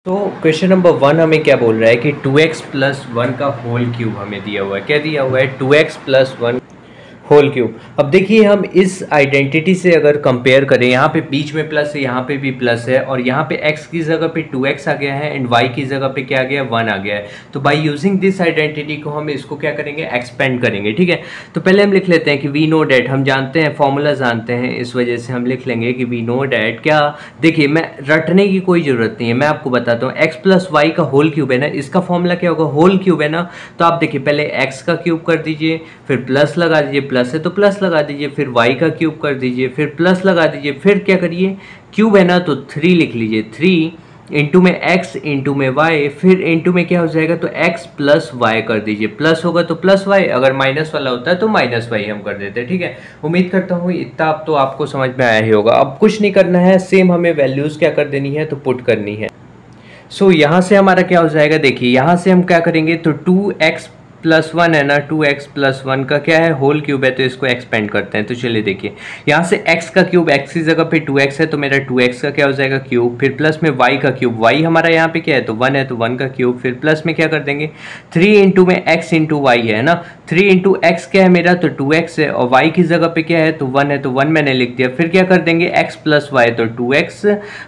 तो question number 1 हमें क्या बोल रहा है कि 2x प्लस 1 का होल क्यूब हमें दिया हुआ है। क्या दिया हुआ है? 2x plus 1 whole cube. अब देखिए हम इस आइडेंटिटी से अगर कंपेयर करें, यहाँ पे बीच में प्लस है, यहाँ पे भी प्लस है, और यहाँ पे x की जगह पे 2x आ गया है एंड y की जगह पे क्या आ गया है? 1 आ गया है। तो बाय यूजिंग दिस आइडेंटिटी को हम इसको क्या करेंगे? एक्सपेंड करेंगे। ठीक है, तो पहले हम लिख लेते हैं कि वी नो डैट, हम जानते हैं, फॉर्मूला जानते हैं, इस वजह से हम लिख लेंगे कि वी नो डैट। क्या देखिए, मैं रटने की कोई ज़रूरत नहीं है, मैं आपको बताता हूँ। x प्लस वाई का होल क्यूब है ना, इसका फॉर्मूला क्या होगा? होल क्यूब है ना। तो आप देखिए पहले x का क्यूब कर दीजिए, फिर प्लस लगा दीजिए, प्लस है तो प्लस लगा दीजिए, फिर y का क्यूब कर दीजिए, फिर प्लस लगा दीजिए, फिर क्या करिए? क्यूब है ना तो 3 लिख लीजिए। 3 इंटू में x इंटू में y, फिर इंटू में क्या हो जाएगा? तो x प्लस वाई कर दीजिए। प्लस होगा तो प्लस वाई, अगर माइनस वाला होता है तो माइनस वाई हम कर देते हैं। ठीक है, उम्मीद करता हूँ इतना अब तो आपको समझ में आया ही होगा। अब कुछ नहीं करना है, सेम हमें वैल्यूज़ क्या कर देनी है? तो पुट करनी है। सो यहाँ से हमारा क्या हो जाएगा? देखिए यहाँ से हम क्या करेंगे? तो 2x प्लस 1 है ना, 2x प्लस 1 का क्या है? होल क्यूब है, तो इसको एक्सपेंड करते हैं। तो चलिए देखिए, यहाँ से x का क्यूब, x की जगह पे 2x है तो मेरा 2x का क्या हो जाएगा? क्यूब, फिर प्लस में y का क्यूब, y हमारा यहाँ पे क्या है? तो 1 है तो 1 का क्यूब, फिर प्लस में क्या कर देंगे? 3 इंटू में x इंटू वाई है ना। 3 इंटू एक्स क्या है मेरा? तो 2x है, और y की जगह पे क्या है? तो 1 है तो 1 मैंने लिख दिया। फिर क्या कर देंगे? x प्लस वाई, तो 2x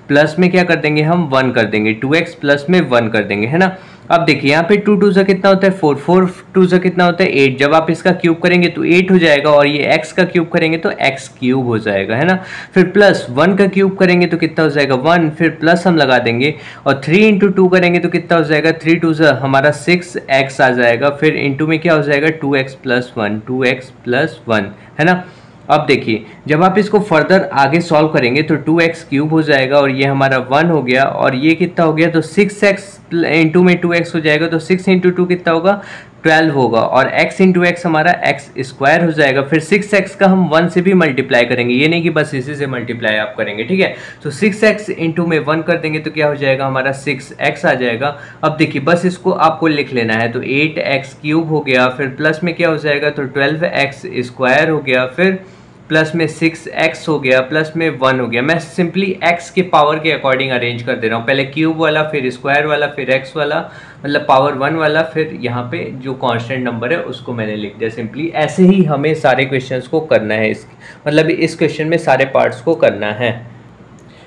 प्लस में क्या कर देंगे? हम 1 कर देंगे। 2x प्लस में 1 कर देंगे, है ना। अब देखिए यहाँ पे 2 2 से कितना होता है? 4, 4 2 से कितना होता है? 8। जब आप इसका क्यूब करेंगे तो 8 हो जाएगा, और ये x का क्यूब करेंगे तो x क्यूब हो जाएगा, है ना। फिर प्लस 1 का क्यूब करेंगे तो कितना हो जाएगा? 1, फिर प्लस हम लगा देंगे, और 3 इंटू 2 करेंगे तो कितना हो जाएगा? 3 2 से हमारा 6x आ जाएगा, फिर इंटू में क्या हो जाएगा? 2x प्लस 1, 2x प्लस 1, है ना। अब देखिए जब आप इसको फर्दर आगे सॉल्व करेंगे तो 2x क्यूब हो जाएगा, और ये हमारा 1 हो गया, और ये कितना हो गया? तो 6x इंटू में 2x हो जाएगा, तो 6 इंटू 2 कितना होगा? 12 होगा, और x इंटू एक्स हमारा x स्क्वायर हो जाएगा। फिर 6x का हम 1 से भी मल्टीप्लाई करेंगे, ये नहीं कि बस इसी से मल्टीप्लाई आप करेंगे। ठीक है, तो 6x इंटू में 1 कर देंगे तो क्या हो जाएगा? हमारा 6x आ जाएगा। अब देखिए बस इसको आपको लिख लेना है, तो 8x क्यूब हो गया, फिर प्लस में क्या हो जाएगा? तो 12x स्क्वायर हो गया, फिर प्लस में 6x हो गया, प्लस में 1 हो गया। मैं सिंपली x के पावर के अकॉर्डिंग अरेंज कर दे रहा हूँ, पहले क्यूब वाला, फिर स्क्वायर वाला, फिर x वाला, मतलब पावर 1 वाला, फिर यहाँ पे जो कांस्टेंट नंबर है उसको मैंने लिख दिया सिंपली। ऐसे ही हमें सारे क्वेश्चंस को करना है, मतलब इस क्वेश्चन में सारे पार्ट्स को करना है।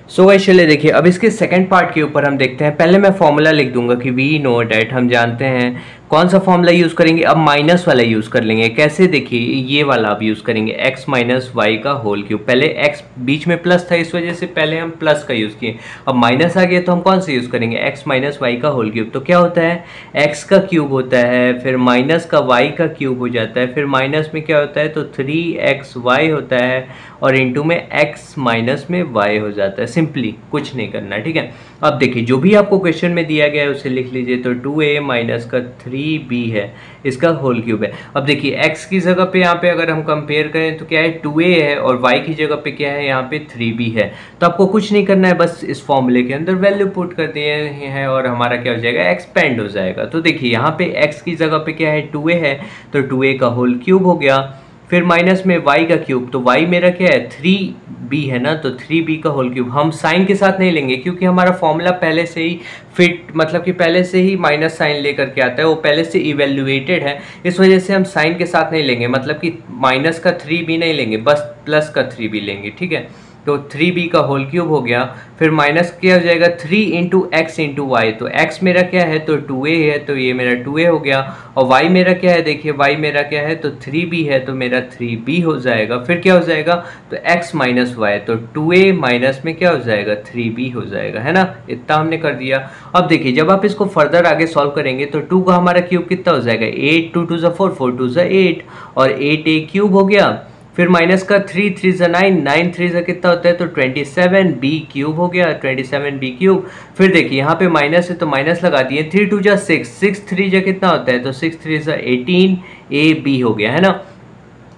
सो गाइस चलिए देखिए, अब इसके सेकंड पार्ट के ऊपर हम देखते हैं। पहले मैं फॉर्मूला लिख दूंगा कि वी नो डैट, हम जानते हैं। कौन सा फॉर्मूला यूज़ करेंगे? अब माइनस वाला यूज़ कर लेंगे। कैसे? देखिए ये वाला अब यूज़ करेंगे, x माइनस वाई का होल क्यूब। पहले x बीच में प्लस था, इस वजह से पहले हम प्लस का यूज़ किए। अब माइनस आ गया तो हम कौन सा यूज़ करेंगे? x माइनस वाई का होल क्यूब। तो क्या होता है? x का क्यूब होता है, फिर माइनस का y का क्यूब हो जाता है, फिर माइनस में क्या होता है? तो 3xy होता है, और इंटू में x माइनस में y हो जाता है। सिंपली कुछ नहीं करना, ठीक है। अब देखिए जो भी आपको क्वेश्चन में दिया गया है उसे लिख लीजिए। तो 2a माइनस का 3b है, इसका होल क्यूब है। अब देखिए x की जगह पे यहाँ पे अगर हम कंपेयर करें तो क्या है? 2a है, और y की जगह पे क्या है? यहाँ पे 3b है। तो आपको कुछ नहीं करना है, बस इस फॉर्मूले के अंदर वैल्यू पुट कर दिए हैं, और हमारा क्या हो जाएगा? एक्सपेंड हो जाएगा। तो देखिए यहाँ पे x की जगह पे क्या है? 2a है, तो 2a का होल क्यूब हो गया, फिर माइनस में y का क्यूब, तो y मेरा क्या है? 3b है ना, तो 3b का होल क्यूब। हम साइन के साथ नहीं लेंगे क्योंकि हमारा फॉर्मूला पहले से ही फिट, मतलब कि पहले से ही माइनस साइन लेकर के आता है, वो पहले से इवेल्युएटेड है, इस वजह से हम साइन के साथ नहीं लेंगे, मतलब कि माइनस का 3b नहीं लेंगे, बस प्लस का 3b लेंगे। ठीक है, तो 3b का होल क्यूब हो गया, फिर माइनस क्या हो जाएगा? 3 इंटू एक्स इंटू वाई। तो x मेरा क्या है? तो 2a है, तो ये मेरा 2a हो गया, और y मेरा क्या है? देखिए y मेरा क्या है? तो 3b है, तो मेरा 3b हो जाएगा। फिर क्या हो जाएगा? तो x माइनस वाई, तो 2a माइनस में क्या हो जाएगा? 3b हो जाएगा, है ना। इतना हमने कर दिया। अब देखिए जब आप इसको फर्दर आगे सॉल्व करेंगे तो 2 का हमारा क्यूब कितना हो जाएगा? 8, 2 2 ज़ा 4, 4 2 ज़ा 8, और 8a क्यूब हो गया, फिर माइनस का 3 3 ज़ा 9, 9 3 ज़ा कितना होता है? तो 27b क्यूब हो गया, 27b क्यूब। फिर देखिए यहाँ पे माइनस है तो माइनस लगा दिए, 3 2 ज़ा 6, 6 3 ज़ा कितना होता है? तो 6 3 ज़ा 18ab हो गया, है ना।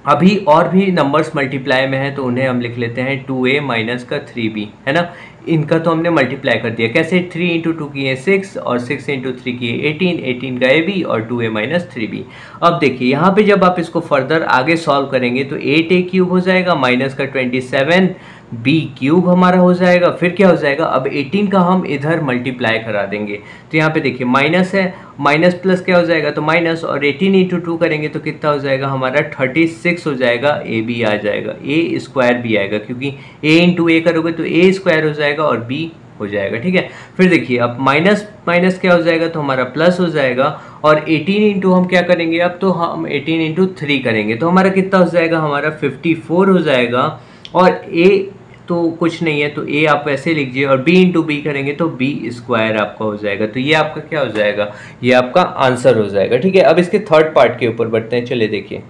अभी और भी नंबर्स मल्टीप्लाई में है तो उन्हें हम लिख लेते हैं 2a माइनस का 3b, है ना। इनका तो हमने मल्टीप्लाई कर दिया। कैसे? 3 इंटू 2 किए 6, और 6 इंटू 3 किए 18, 18 का ab, और 2a माइनस 3b। अब देखिए यहाँ पे जब आप इसको फर्दर आगे सॉल्व करेंगे तो 8a क्यूब हो जाएगा, माइनस का 27, बी क्यूब हमारा हो जाएगा। फिर क्या हो जाएगा, अब 18 का हम इधर मल्टीप्लाई करा देंगे, तो यहाँ पे देखिए माइनस है, माइनस प्लस क्या हो जाएगा, तो माइनस, और 18 इंटू 2 करेंगे तो कितना हो जाएगा हमारा 36 हो जाएगा, ए बी आ जाएगा, ए स्क्वायर भी आएगा, क्योंकि ए इंटू ए करोगे तो ए स्क्वायर हो जाएगा और बी हो जाएगा। ठीक है, फिर देखिए अब माइनस माइनस क्या हो जाएगा, तो हमारा प्लस हो जाएगा, और 18 इंटू हम क्या करेंगे, अब तो हम 18 इंटू 3 करेंगे तो हमारा कितना हो जाएगा, हमारा 54 हो जाएगा। और ए तो कुछ नहीं है, तो ए आप वैसे लिखिए, और बी इंटू बी करेंगे तो बी स्क्वायर आपका हो जाएगा। तो ये आपका क्या हो जाएगा, ये आपका आंसर हो जाएगा। ठीक है, अब इसके थर्ड पार्ट के ऊपर बढ़ते हैं, चले देखिए।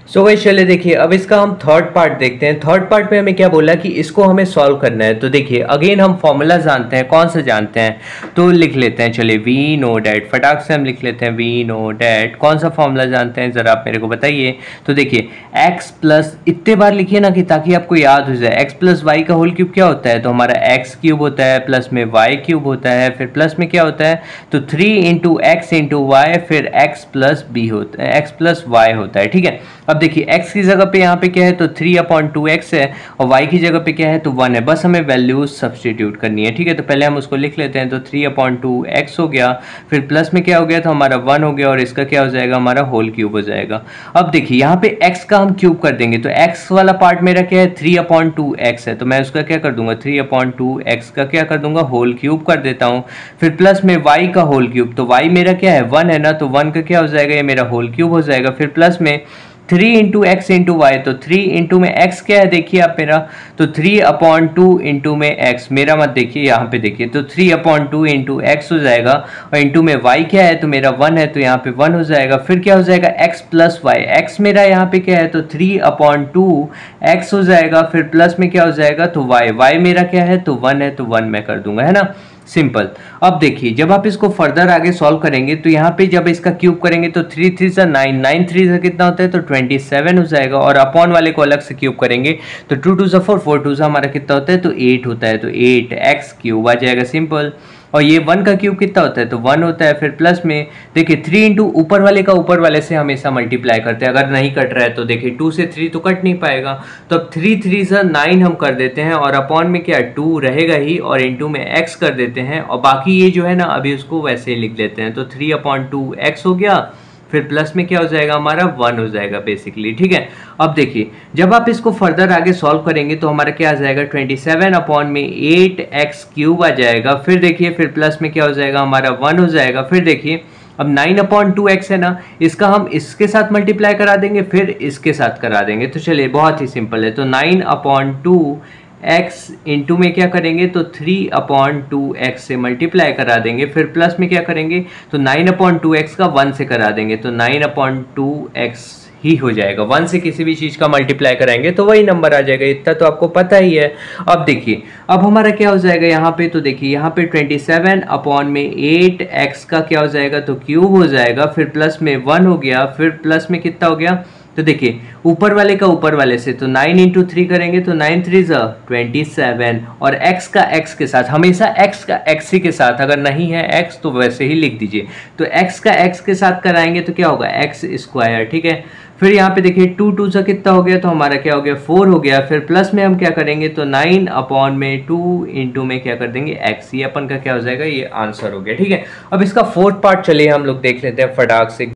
सो गाइस चलिए देखिए, अब इसका हम थर्ड पार्ट देखते हैं। थर्ड पार्ट में हमें क्या बोला कि इसको हमें सॉल्व करना है। तो देखिए अगेन हम फॉर्मूला जानते हैं, कौन सा जानते हैं, तो लिख लेते हैं, चलिए वी नो डैट, फटाक से हम लिख लेते हैं वी नो डैट। कौन सा फॉर्मूला जानते हैं ज़रा आप मेरे को बताइए। तो देखिए x प्लस, इतने बार लिखिए ना कि ताकि आपको याद हो जाए, x प्लस वाई का होल क्यूब क्या होता है, तो हमारा x क्यूब होता है, प्लस में y क्यूब होता है, फिर प्लस में क्या होता है, तो 3 इंटू एक्स इंटू वाई, फिर x प्लस बी होता है, x प्लस वाई होता है। ठीक है, अब देखिए x की जगह पे यहाँ पे क्या है, तो 3/2x है, और y की जगह पे क्या है, तो 1 है। बस हमें वैल्यूज सब्स्टिट्यूट करनी है। ठीक है, तो पहले हम उसको लिख लेते हैं, तो 3/2x हो गया, फिर प्लस में क्या हो गया, तो हमारा 1 हो गया, और इसका क्या हो जाएगा, हमारा होल क्यूब हो जाएगा। अब देखिए यहाँ पे x का हम क्यूब कर देंगे, तो x वाला पार्ट मेरा क्या है, 3/2x है, तो मैं उसका क्या कर दूंगा, 3/2x का क्या कर दूंगा, होल क्यूब कर देता हूँ। फिर प्लस में y का होल क्यूब, तो y मेरा क्या है, 1 है ना, तो 1 का क्या हो जाएगा, ये मेरा होल क्यूब हो जाएगा। फिर प्लस में 3 इंटू एक्स इंटू वाई, तो 3 इंटू में x क्या है, देखिए आप मेरा, तो 3/2 इंटू में x, मेरा मत देखिए यहाँ पे देखिए, तो 3/2 इंटू एक्स हो जाएगा, और इंटू में y क्या है, तो मेरा 1 है, तो यहाँ पे 1 हो जाएगा। फिर क्या हो जाएगा, x प्लस वाई, x मेरा यहाँ पे क्या है, तो 3/2x हो जाएगा। फिर प्लस में क्या हो जाएगा, तो y मेरा क्या है, तो 1 है, तो 1 मैं कर दूंगा, है ना, सिंपल। अब देखिए जब आप इसको फर्दर आगे सॉल्व करेंगे, तो यहाँ पे जब इसका क्यूब करेंगे तो 3 3 सा 9, 9 3 सा कितना होता है, तो 27 हो जाएगा, और अपॉन वाले को अलग से क्यूब करेंगे तो 2 2 सा 4, 4 2 सा हमारा कितना होता है, तो 8 होता है, तो 8x क्यूब आ जाएगा, सिंपल। और ये 1 का क्यूब कितना होता है, तो 1 होता है। फिर प्लस में देखिए 3 इंटू ऊपर वाले का ऊपर वाले से हमेशा मल्टीप्लाई करते हैं, अगर नहीं कट रहा है तो देखिए 2 से 3 तो कट नहीं पाएगा, तो अब 3 3 से 9 हम कर देते हैं, और अपॉन में क्या 2 रहेगा ही, और इंटू में x कर देते हैं, और बाकी ये जो है ना अभी उसको वैसे ही लिख लेते हैं, तो 3/2x हो गया। फिर प्लस में क्या हो जाएगा, हमारा 1 हो जाएगा बेसिकली। ठीक है, अब देखिए जब आप इसको फर्दर आगे सॉल्व करेंगे तो हमारा क्या आ जाएगा, 27/8x क्यूब आ जाएगा। फिर देखिए फिर प्लस में क्या हो जाएगा, हमारा 1 हो जाएगा। फिर देखिए अब 9/2x है ना, इसका हम इसके साथ मल्टीप्लाई करा देंगे, फिर इसके साथ करा देंगे, तो चलिए बहुत ही सिंपल है। तो 9/2x इंटू में क्या करेंगे, तो 3/2x से मल्टीप्लाई करा देंगे, फिर प्लस में क्या करेंगे, तो 9/2x का 1 से करा देंगे, तो 9/2x ही हो जाएगा। 1 से किसी भी चीज़ का मल्टीप्लाई कराएंगे तो वही नंबर आ जाएगा, इतना तो आपको पता ही है। अब देखिए अब हमारा क्या हो जाएगा यहाँ पे, तो देखिए यहाँ पे 27/8x का क्या हो जाएगा, तो क्यूब हो जाएगा। फिर प्लस में 1 हो गया, फिर प्लस में कितना हो गया, तो देखिए ऊपर वाले का ऊपर वाले से, तो 9 इंटू 3 करेंगे तो 9 3 27, और x का x के साथ, हमेशा x का x ही के साथ, अगर नहीं है x तो वैसे ही लिख दीजिए, तो x का x के साथ कराएंगे तो क्या होगा, x स्क्वायर। ठीक है, फिर यहाँ पे देखिए 2 2 सा कितना हो गया, तो हमारा क्या हो गया, 4 हो गया। फिर प्लस में हम क्या करेंगे, तो 9/2 इंटू में क्या कर देंगे, x, ये अपन का क्या हो जाएगा, ये आंसर हो गया। ठीक है, अब इसका फोर्थ पार्ट चलिए हम लोग देख लेते हैं फटाक से।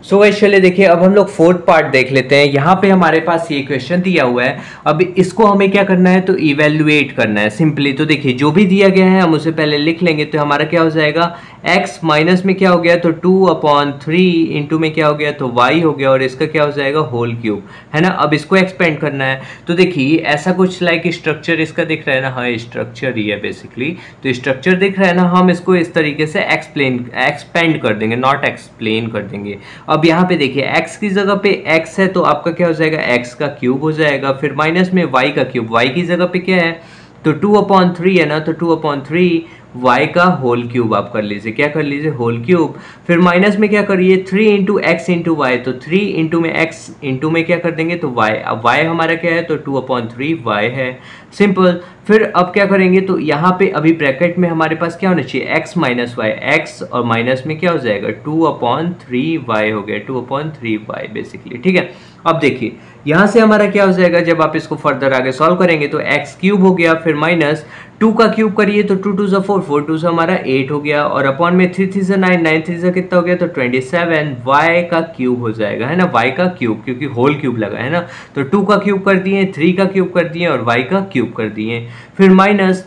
सो गाइस चलिए देखिए अब हम लोग फोर्थ पार्ट देख लेते हैं। यहाँ पे हमारे पास ये क्वेश्चन दिया हुआ है, अब इसको हमें क्या करना है, तो इवेल्युएट करना है सिंपली। तो देखिए जो भी दिया गया है हम उसे पहले लिख लेंगे, तो हमारा क्या हो जाएगा, x माइनस में क्या हो गया, तो 2/3 इंटू में क्या हो गया, तो y हो गया, और इसका क्या हो जाएगा, होल क्यूब, है ना। अब इसको एक्सपेंड करना है, तो देखिए ऐसा कुछ लाइक स्ट्रक्चर इसका दिख रहा है ना, हाँ स्ट्रक्चर ही है बेसिकली, तो स्ट्रक्चर दिख रहा है ना, हम इसको इस तरीके से एक्सपेंड कर देंगे, नॉट एक्सप्लेन कर देंगे। अब यहाँ पे देखिए x की जगह पे x है, तो आपका क्या हो जाएगा, x का क्यूब हो जाएगा। फिर माइनस में y का क्यूब, y की जगह पे क्या है, तो 2/3 है ना, तो 2/3 y का होल क्यूब आप कर लीजिए, क्या कर लीजिए, होल क्यूब। फिर माइनस में क्या करिए, 3 इंटू एक्स इंटू वाई, तो 3 इंटू में x इंटू में क्या कर देंगे, तो y। अब y हमारा क्या है, तो 2/3 y है, सिंपल। फिर अब क्या करेंगे, तो यहाँ पे अभी ब्रैकेट में हमारे पास क्या होना चाहिए, x माइनस वाई, एक्स और माइनस में क्या हो जाएगा 2/3y हो गया, 2/3y बेसिकली, ठीक है। अब देखिए यहाँ से हमारा क्या हो जाएगा, जब आप इसको फर्दर आगे सॉल्व करेंगे तो x क्यूब हो गया, फिर माइनस 2 का क्यूब करिए तो 2 2 से 4, 4 2 से हमारा 8 हो गया, और अपॉन में 3 3 से 9, 9 3 से कितना हो गया, तो 27 y का क्यूब हो जाएगा, है ना, y का क्यूब, क्योंकि होल क्यूब लगा है ना, तो 2 का क्यूब कर दिए, 3 का क्यूब कर दिए और y का क्यूब कर दिए। फिर माइनस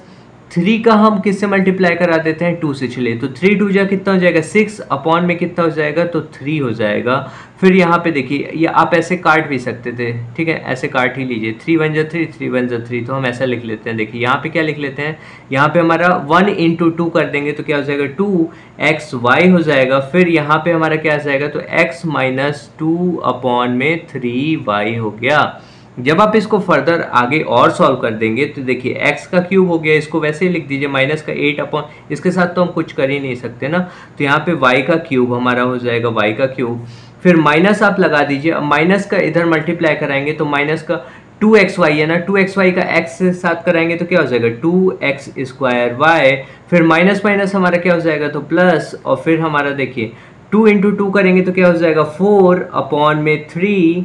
3 का हम किससे मल्टीप्लाई करा देते हैं, 2 से, चलिए तो 3 2 जा कितना हो जाएगा 6, अपॉन में कितना हो जाएगा, तो 3 हो जाएगा। फिर यहाँ पे देखिए, ये आप ऐसे काट भी सकते थे, ठीक है, ऐसे काट ही लीजिए, 3 1 जा 3, 3 1 जा 3, तो हम ऐसा लिख लेते हैं। देखिए यहाँ पे क्या लिख लेते हैं, यहाँ पे हमारा 1 × 2 कर देंगे तो क्या हो जाएगा 2xy हो जाएगा। फिर यहाँ पे हमारा क्या आ जाएगा, तो x माइनस 2/3y हो गया। जब आप इसको फर्दर आगे और सॉल्व कर देंगे तो देखिए x का क्यूब हो गया, इसको वैसे ही लिख दीजिए, माइनस का 8 अपॉन, इसके साथ तो हम कुछ कर ही नहीं सकते ना, तो यहाँ पे y का क्यूब हमारा हो जाएगा, y का क्यूब। फिर माइनस आप लगा दीजिए, अब माइनस का इधर मल्टीप्लाई कराएंगे तो माइनस का 2xy है ना, 2xy का x के साथ कराएंगे तो क्या हो जाएगा 2x²y। फिर माइनस माइनस हमारा क्या हो जाएगा, तो प्लस, और फिर हमारा देखिए 2 × 2 करेंगे तो क्या हो जाएगा 4/3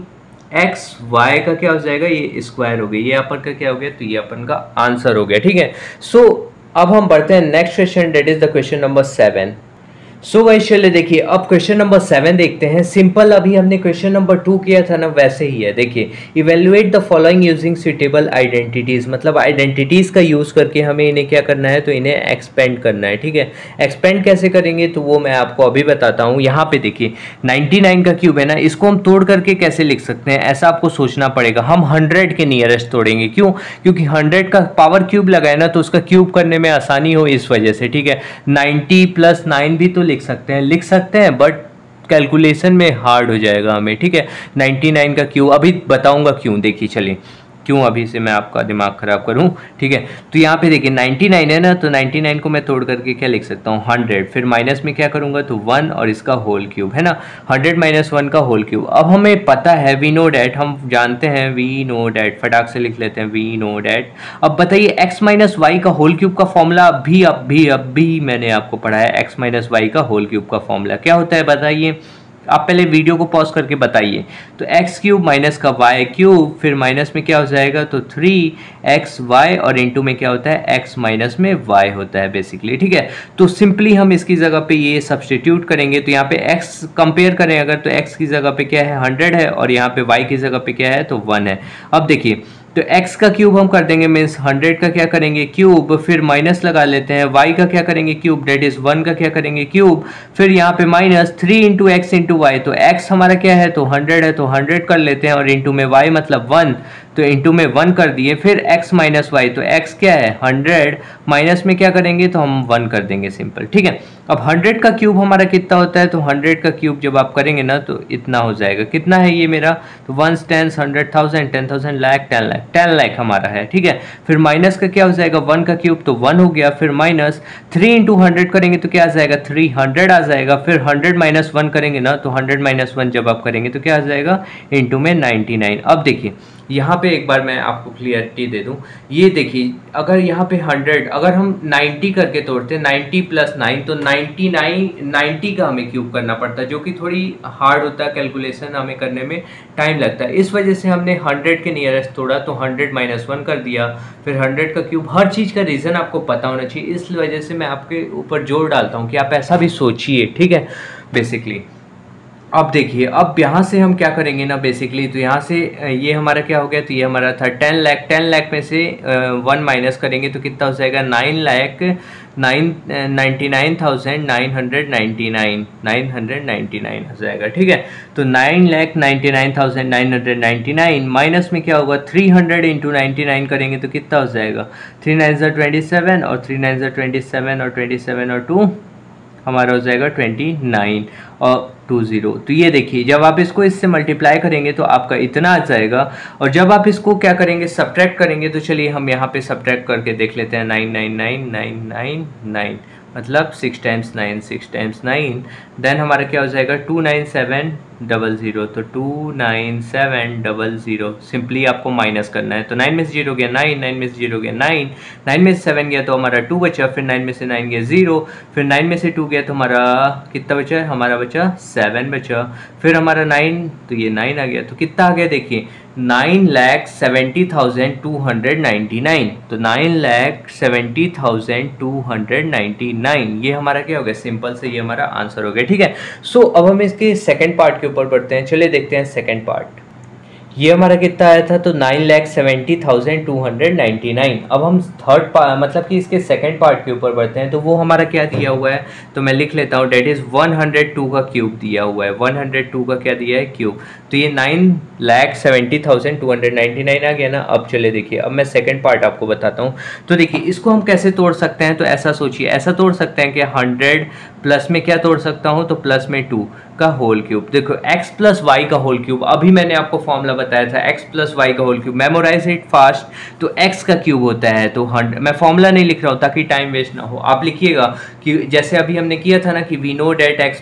x y का क्या हो जाएगा, ये स्क्वायर हो गया, ये अपन का क्या हो गया, तो ये अपन का आंसर हो गया, ठीक है। सो अब हम बढ़ते हैं next question, that is the question number 7। So guys चलिए देखिए अब क्वेश्चन नंबर 7 देखते हैं। सिंपल अभी हमने क्वेश्चन नंबर 2 किया था ना, वैसे ही है। देखिए, evaluate the following using suitable identities, मतलब आइडेंटिटीज का यूज करके हमें इन्हें क्या करना है, तो इन्हें एक्सपेंड करना है, ठीक है। एक्सपेंड कैसे करेंगे तो वो मैं आपको अभी बताता हूँ। यहाँ पे देखिए 99 का क्यूब है ना, इसको हम तोड़ करके कैसे लिख सकते हैं, ऐसा आपको सोचना पड़ेगा। हम 100 के नियरेस्ट तोड़ेंगे, क्यों, क्योंकि 100 का पावर क्यूब लगा है ना, तो उसका क्यूब करने में आसानी हो इस वजह से, ठीक है। 90 + 9 भी तो लिख सकते हैं, बट कैलकुलेशन में हार्ड हो जाएगा हमें, ठीक है। 99 का क्यों अभी बताऊंगा क्यों, देखिए चलिए क्यों अभी से मैं आपका दिमाग खराब करूं, ठीक है। तो यहाँ पे देखिए 99 है ना, तो 99 को मैं तोड़ करके क्या लिख सकता हूँ 100, फिर माइनस में क्या करूंगा तो 1 और इसका होल क्यूब, है ना, 100 - 1 का होल क्यूब। अब हमें पता है वी नो डैट, हम जानते हैं वी नो डैट, फटाक से लिख लेते हैं वी नो डैट। अब बताइए x - y का होल क्यूब का फॉर्मूला अभी मैंने आपको पढ़ाया। x - y का होल क्यूब का फॉर्मूला क्या होता है बताइए, आप पहले वीडियो को पॉज करके बताइए। तो x³ माइनस का y³, फिर माइनस में क्या हो जाएगा तो 3xy, और इंटू में क्या होता है x माइनस में y होता है बेसिकली, ठीक है। तो सिंपली हम इसकी जगह पे ये सब्स्टिट्यूट करेंगे, तो यहाँ पे x कंपेयर करें अगर, तो x की जगह पे क्या है 100 है, और यहाँ पे y की जगह पे क्या है तो 1 है। अब देखिए तो x का क्यूब हम कर देंगे, मीन्स 100 का क्या करेंगे क्यूब, फिर माइनस लगा लेते हैं, y का क्या करेंगे क्यूब, डेट इज 1 का क्या करेंगे क्यूब, फिर यहाँ पे माइनस 3 × x × y, तो x हमारा क्या है तो 100 है, तो 100 कर लेते हैं, और इंटू में y मतलब 1, तो इंटू में 1 कर दिए, फिर x - y, तो x क्या है 100, माइनस में क्या करेंगे तो हम 1 कर देंगे, सिंपल, ठीक है। अब 100 का क्यूब हमारा कितना होता है, तो 100 का क्यूब जब आप करेंगे ना तो इतना हो जाएगा, कितना है ये मेरा, तो 1s 10s 100,000 10,000 लाख 10 लाख हमारा है, ठीक है। फिर माइनस का क्या हो जाएगा 1 का क्यूब, तो 1 हो गया, फिर माइनस 3 × 100 करेंगे तो क्या आ जाएगा 300 आ जाएगा, फिर 100 - 1 करेंगे ना, तो 100 - 1 जब आप करेंगे तो क्या आ जाएगा इंटू में 99। अब देखिए यहाँ पे एक बार मैं आपको क्लियरिटी दे दूँ, ये देखिए अगर यहाँ पे 100 अगर हम 90 करके तोड़ते हैं, 90 + 9 तो 90 का हमें क्यूब करना पड़ता है, जो कि थोड़ी हार्ड होता है, कैलकुलेशन हमें करने में टाइम लगता है। इस वजह से हमने 100 के नियरेस्ट तोड़ा, तो 100 - 1 कर दिया, फिर 100 का क्यूब। हर चीज़ का रीज़न आपको पता होना चाहिए, इस वजह से मैं आपके ऊपर जोर डालता हूँ कि आप ऐसा भी सोचिए, ठीक है बेसिकली। अब देखिए अब यहाँ से हम क्या करेंगे ना बेसिकली, तो यहाँ से ये हमारा क्या हो गया, तो ये हमारा था 10 लाख में से 1 माइनस करेंगे तो कितना हो जाएगा 9,99,999 हो जाएगा, ठीक है। तो 9,99,999 माइनस में क्या होगा 300 × 99 करेंगे तो कितना हो जाएगा 3 9s 27, और 3 9s 27 और 27 और 2 हमारा हो जाएगा 29 और 20। तो ये देखिए जब आप इसको इससे मल्टीप्लाई करेंगे तो आपका इतना आ जाएगा, और जब आप इसको क्या करेंगे सब्ट्रैक्ट करेंगे, तो चलिए हम यहाँ पे सब्ट्रैक्ट करके देख लेते हैं। 999,999 मतलब 6 × 9 6 × 9, देन हमारा क्या हो जाएगा 297 00, तो 29700 सिंपली आपको माइनस करना है। तो 9 में से 0 गया 9, 9 में से 0 गया 9, 9 में से 7 गया तो हमारा 2 बचा, फिर 9 में से 9 गया 0, फिर 9 में से 2 गया तो हमारा कितना बचा है, हमारा बचा 7 बचा, फिर हमारा 9, तो ये 9 आ गया, तो कितना आ गया देखिए 9,70,299, तो 9,70,299 ये हमारा क्या हो गया, सिंपल से ये हमारा आंसर हो गया। ठीक है, सो अब हम इसके सेकंड पार्ट के ऊपर बढ़ते हैं। चलिए देखते हैं सेकंड पार्ट। ये हमारा कितना आया था, तो 9,70,299। अब हम थर्ड पार्ट मतलब कि इसके सेकंड पार्ट के ऊपर बढ़ते हैं, तो वो हमारा क्या दिया हुआ है, तो मैं लिख लेता हूँ, डेट इज़ 102 का क्यूब दिया हुआ है। 102 का क्या दिया है, क्यूब। तो ये 9,70,299 आ गया ना। अब चले देखिए, अब मैं सेकंड पार्ट आपको बताता हूँ। तो देखिए इसको हम कैसे तोड़ सकते हैं, तो ऐसा सोचिए, ऐसा तोड़ सकते हैं कि 100 प्लस में क्या तोड़ सकता हूँ, तो प्लस में 2 का होल क्यूब। देखो x प्लस वाई का होल क्यूब, अभी मैंने आपको फॉर्मूला बताया था, x प्लस वाई का whole cube, memorize it fast. तो x का क्यूब होता है, तो 100, मैं फॉर्मूला नहीं लिख रहा हूँ ताकि टाइम वेस्ट ना हो, आप लिखिएगा कि जैसे अभी हमने किया था ना कि we know that x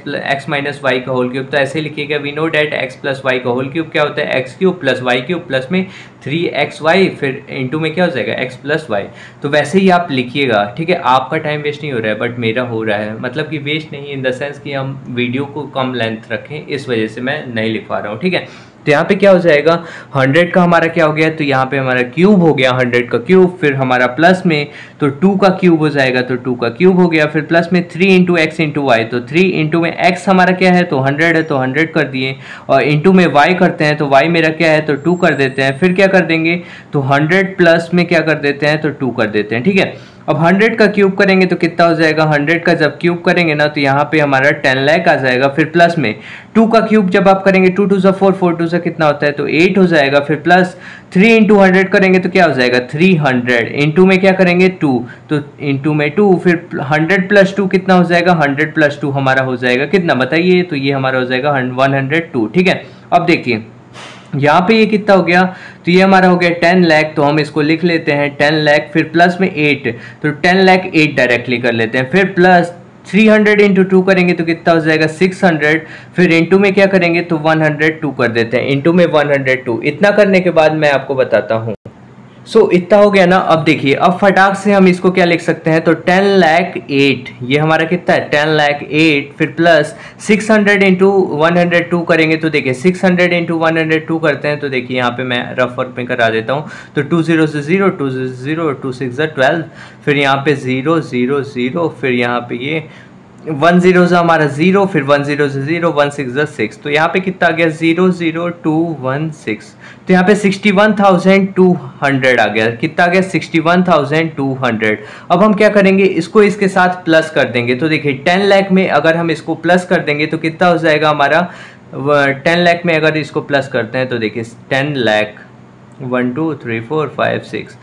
minus y का होल क्यूब, तो ऐसे लिखिएगा we know that x plus y का होल क्यूब क्या होता है, x cube plus y cube plus में 3xy, फिर इनटू में क्या हो जाएगा x प्लस वाई। तो वैसे ही आप लिखिएगा, ठीक है। आपका टाइम वेस्ट नहीं हो रहा है, बट मेरा हो रहा है, मतलब कि वेस्ट नहीं इन द सेंस कि हम वीडियो को कम लेंथ रखें, इस वजह से मैं नहीं लिखवा रहा हूँ, ठीक है। तो यहाँ पे क्या हो जाएगा, 100 का हमारा क्या हो गया, तो यहाँ पे हमारा क्यूब हो गया 100 का क्यूब, फिर हमारा प्लस में तो 2 का क्यूब हो जाएगा, तो 2 का क्यूब हो गया, फिर प्लस में 3 इंटू एक्स इंटू वाई, तो 3 इंटू में x हमारा क्या है, तो 100 है, तो 100 कर दिए, और इंटू में y करते हैं, तो y मेरा क्या है, तो 2 कर देते हैं, फिर क्या कर देंगे, तो 100 प्लस में क्या कर देते हैं, तो 2 कर देते हैं, ठीक है। अब 100 का क्यूब करेंगे तो कितना हो जाएगा, 100 का जब क्यूब करेंगे ना तो यहाँ पे हमारा 10 लाख आ जाएगा, फिर प्लस में 2 का क्यूब जब आप करेंगे 2 2 से 4 4 2 से कितना होता है, तो 8 हो जाएगा, फिर प्लस 3 इंटू 100 करेंगे तो क्या हो जाएगा 300, इंटू में क्या करेंगे 2, तो इंटू में 2, फिर 100 प्लस 2 कितना हो जाएगा, 100 प्लस 2 हमारा हो जाएगा कितना बताइए, तो ये हमारा हो जाएगा 102, ठीक है। अब देखिए यहाँ पे ये कितना हो गया, तो ये हमारा हो गया 10 लाख, तो हम इसको लिख लेते हैं 10 लाख, फिर प्लस में 8, तो 10 लाख 8 डायरेक्टली कर लेते हैं, फिर प्लस 300 इंटू 2 करेंगे तो कितना हो जाएगा 600, फिर इंटू में क्या करेंगे तो 102 कर देते हैं, इंटू में 102। इतना करने के बाद मैं आपको बताता हूँ। सो इतना हो गया ना। अब देखिए, अब फटाक से हम इसको क्या लिख सकते हैं, तो 10 लाख 8, ये हमारा कितना है 10 लाख 8, फिर प्लस 600 इंटू 102 करेंगे, तो देखिए 600 इंटू 102 करते हैं, तो देखिए यहाँ पे मैं रफ वर्क में करा देता हूँ, तो 2 0 से 0, 2 0, 2 6 12, फिर यहाँ पे 0 0 0, फिर यहाँ पे ये 1 0 से हमारा 0, फिर 1 0 से 0, 1 6 6, तो यहाँ पे कितना आ गया 0 0 2 1 6, तो यहाँ पे 61,200 आ गया, कितना आ गया 61,200। अब हम क्या करेंगे, इसको इसके साथ प्लस कर देंगे, तो देखिए 10 लाख में अगर हम इसको प्लस कर देंगे तो कितना हो जाएगा हमारा, 10 लाख में अगर इसको प्लस करते हैं तो देखिए 10 लाख 1 2 3 4 5 6,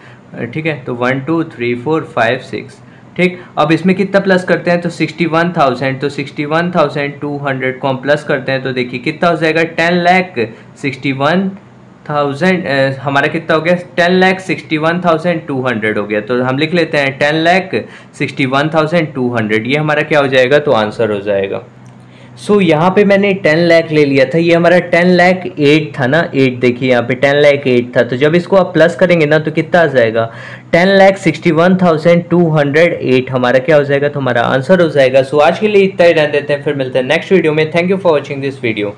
ठीक है, तो 1 2 3 4 5 6, ठीक। अब इसमें कितना प्लस करते हैं, तो 61,000, तो 61,200 को हम प्लस करते हैं तो देखिए कितना हो जाएगा 10 लाख 61,000, हमारा कितना हो गया 10 लाख 61,200 हो गया, तो हम लिख लेते हैं 10 लाख 61,200, ये हमारा क्या हो जाएगा, तो आंसर हो जाएगा। सो यहाँ पे मैंने 10 लाख ले लिया था, ये हमारा 10 लाख 8 था ना, 8 देखिए यहाँ पे 10 लाख 8 था, तो जब इसको आप प्लस करेंगे ना तो कितना आ जाएगा 10 लाख 61,208 हमारा क्या हो जाएगा, तो हमारा आंसर हो जाएगा। सो आज के लिए इतना ही रहने देते हैं, फिर मिलते हैं नेक्स्ट वीडियो में। Thank you for watching this video.